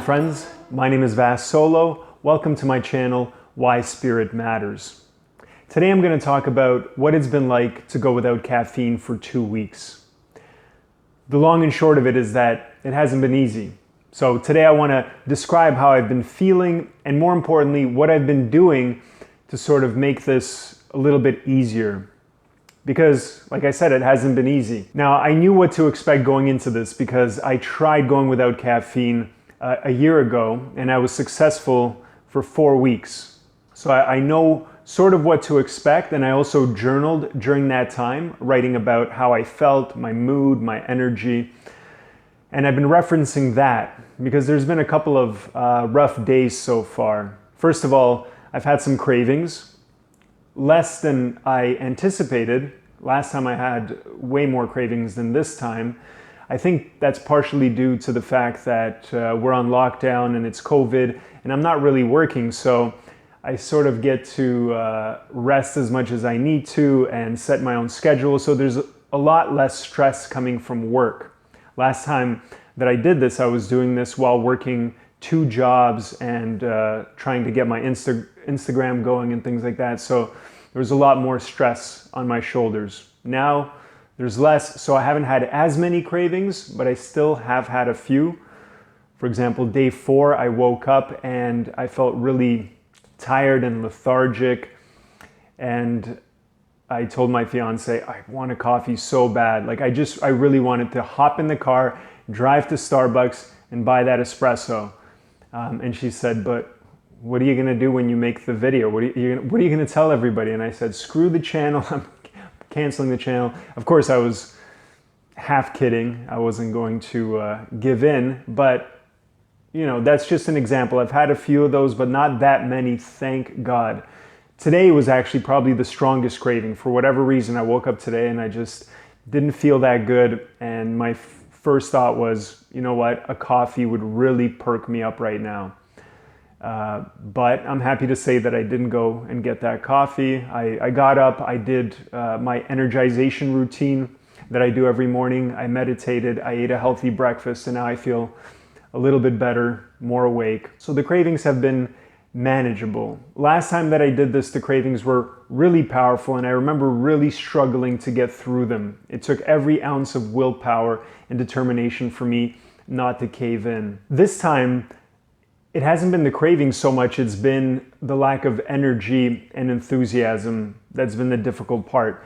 friends, my name is Vas Solo. Welcome to my channel, Why Spirit Matters. Today I'm going to talk about what it's been like to go without caffeine for 2 weeks. The long and short of it is that it hasn't been easy. So today I want to describe how I've been feeling and, more importantly, what I've been doing to sort of make this a little bit easier. Because, like I said, it hasn't been easy. Now, I knew what to expect going into this because I tried going without caffeine a year ago, and I was successful for 4 weeks. So I know sort of what to expect, and I also journaled during that time, writing about how I felt, my mood, my energy. And I've been referencing that because there's been a couple of rough days so far. First of all, I've had some cravings, less than I anticipated. Last time I had way more cravings than this time. I think that's partially due to the fact that we're on lockdown and it's COVID and I'm not really working, so I sort of get to rest as much as I need to and set my own schedule, so there's a lot less stress coming from work. Last time that I did this, I was doing this while working 2 jobs and trying to get my Instagram going and things like that, so there was a lot more stress on my shoulders. Now, there's less, so I haven't had as many cravings, but I still have had a few. For example, day 4, I woke up and I felt really tired and lethargic. And I told my fiance, I want a coffee so bad. Like I really wanted to hop in the car, drive to Starbucks and buy that espresso. And she said, but what are you gonna do when you make the video? What are you gonna tell everybody? And I said, screw the channel, I'm canceling the channel. Of course, I was half kidding. I wasn't going to give in, but you know, that's just an example. I've had a few of those, but not that many, thank God. Today was actually probably the strongest craving. For whatever reason, I woke up today and I just didn't feel that good. And my first thought was, you know what, a coffee would really perk me up right now. But I'm happy to say that I didn't go and get that coffee. I got up, I did my energization routine that I do every morning. I meditated, I ate a healthy breakfast, and now I feel a little bit better, more awake. So the cravings have been manageable. Last time that I did this, the cravings were really powerful, and I remember really struggling to get through them. It took every ounce of willpower and determination for me not to cave in. This time, it hasn't been the craving so much, it's been the lack of energy and enthusiasm that's been the difficult part.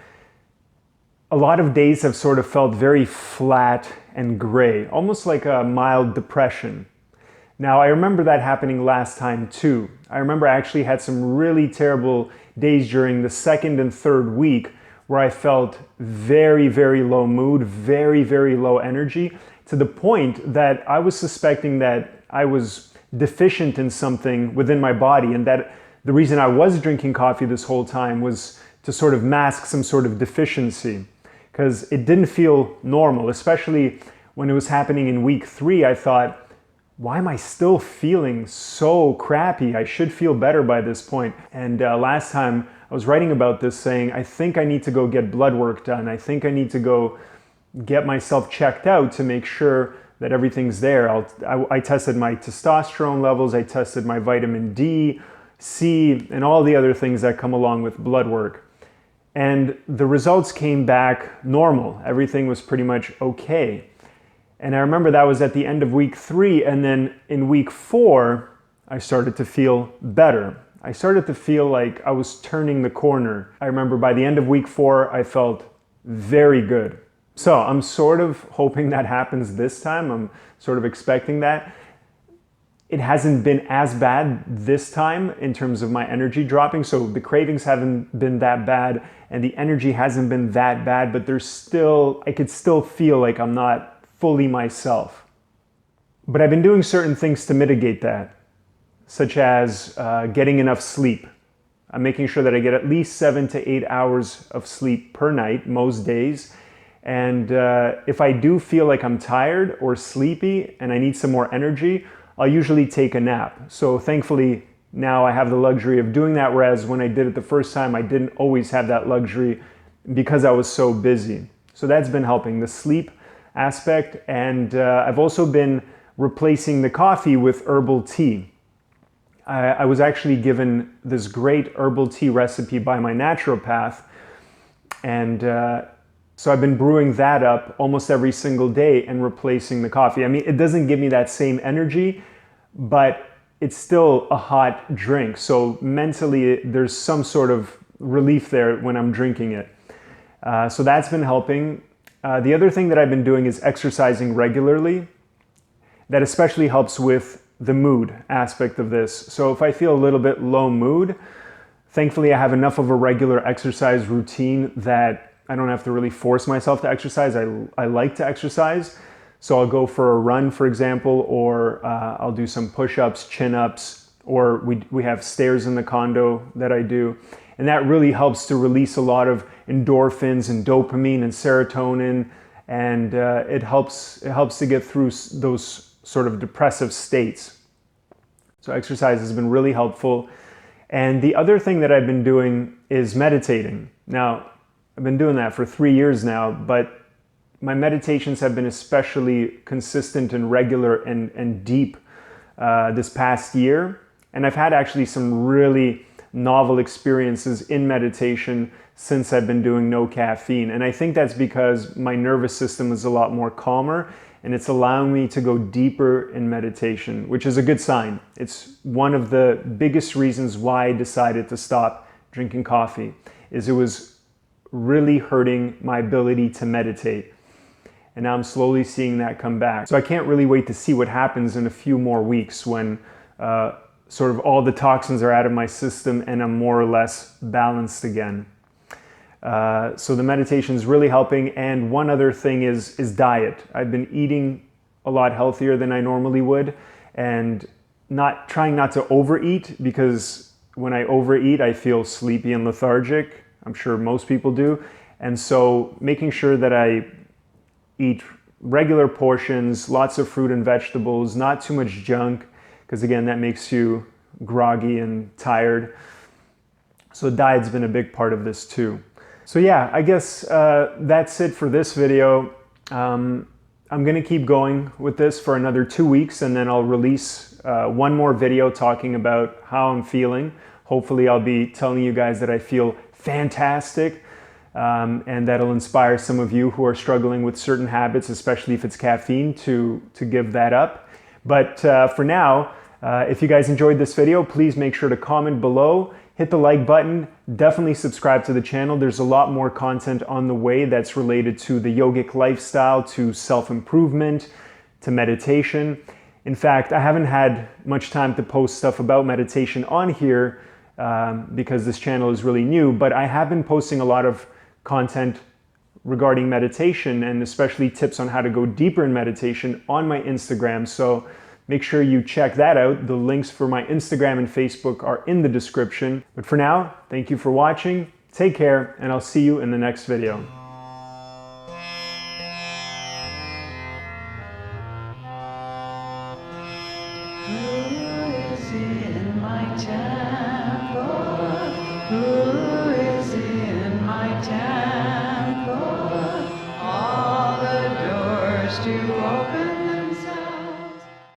A lot of days have sort of felt very flat and gray, almost like a mild depression. Now, I remember that happening last time too. I remember I actually had some really terrible days during the 2nd and 3rd week where I felt very, very low mood, very, very low energy, to the point that I was suspecting that I was deficient in something within my body, and that the reason I was drinking coffee this whole time was to sort of mask some sort of deficiency, because it didn't feel normal, especially when it was happening in week 3. I thought, why am I still feeling so crappy? I should feel better by this point. And last time I was writing about this, saying, I think I need to go get blood work done. I think I need to go get myself checked out to make sure that everything's there. I tested my testosterone levels, I tested my vitamin D, C, and all the other things that come along with blood work. And the results came back normal. Everything was pretty much okay. And I remember that was at the end of week 3, and then in week 4, I started to feel better. I started to feel like I was turning the corner. I remember by the end of week 4, I felt very good. So I'm sort of hoping that happens this time. I'm sort of expecting that. It hasn't been as bad this time in terms of my energy dropping. So the cravings haven't been that bad and the energy hasn't been that bad, but I could still feel like I'm not fully myself. But I've been doing certain things to mitigate that, such as getting enough sleep. I'm making sure that I get at least 7 to 8 hours of sleep per night, most days. And if I do feel like I'm tired or sleepy and I need some more energy, I'll usually take a nap. So thankfully, now I have the luxury of doing that, whereas when I did it the first time, I didn't always have that luxury because I was so busy. So that's been helping, the sleep aspect. And I've also been replacing the coffee with herbal tea. I was actually given this great herbal tea recipe by my naturopath, and so I've been brewing that up almost every single day and replacing the coffee. I mean, it doesn't give me that same energy, but it's still a hot drink. So mentally, there's some sort of relief there when I'm drinking it. So that's been helping. The other thing that I've been doing is exercising regularly. That especially helps with the mood aspect of this. So if I feel a little bit low mood, thankfully I have enough of a regular exercise routine that I don't have to really force myself to exercise. I like to exercise. So I'll go for a run, for example, or I'll do some push-ups, chin-ups, or we have stairs in the condo that I do. And that really helps to release a lot of endorphins and dopamine and serotonin, and it helps to get through those sort of depressive states. So exercise has been really helpful. And the other thing that I've been doing is meditating. Now, I've been doing that for 3 years now, but my meditations have been especially consistent and regular and deep this past year. And I've had actually some really novel experiences in meditation since I've been doing no caffeine. And I think that's because my nervous system is a lot more calmer, and it's allowing me to go deeper in meditation, which is a good sign. It's one of the biggest reasons why I decided to stop drinking coffee, is it was really hurting my ability to meditate. And now I'm slowly seeing that come back. So I can't really wait to see what happens in a few more weeks when sort of all the toxins are out of my system and I'm more or less balanced again. So the meditation is really helping. And one other thing is diet. I've been eating a lot healthier than I normally would, and trying not to overeat, because when I overeat, I feel sleepy and lethargic. I'm sure most people do. And so making sure that I eat regular portions, lots of fruit and vegetables, not too much junk, because again, that makes you groggy and tired. So diet's been a big part of this too. So yeah, I guess that's it for this video. I'm gonna keep going with this for another 2 weeks, and then I'll release one more video talking about how I'm feeling. Hopefully I'll be telling you guys that I feel fantastic, and that'll inspire some of you who are struggling with certain habits, especially if it's caffeine, to give that up. But for now, if you guys enjoyed this video, please make sure to comment below. Hit the like button, definitely subscribe to the channel. There's a lot more content on the way that's related to the yogic lifestyle, to self-improvement, to meditation. In fact, I haven't had much time to post stuff about meditation on here because this channel is really new, but I have been posting a lot of content regarding meditation, and especially tips on how to go deeper in meditation on my Instagram. So make sure you check that out. The links for my Instagram and Facebook are in the description. But for now, thank you for watching. Take care, and I'll see you in the next video. To open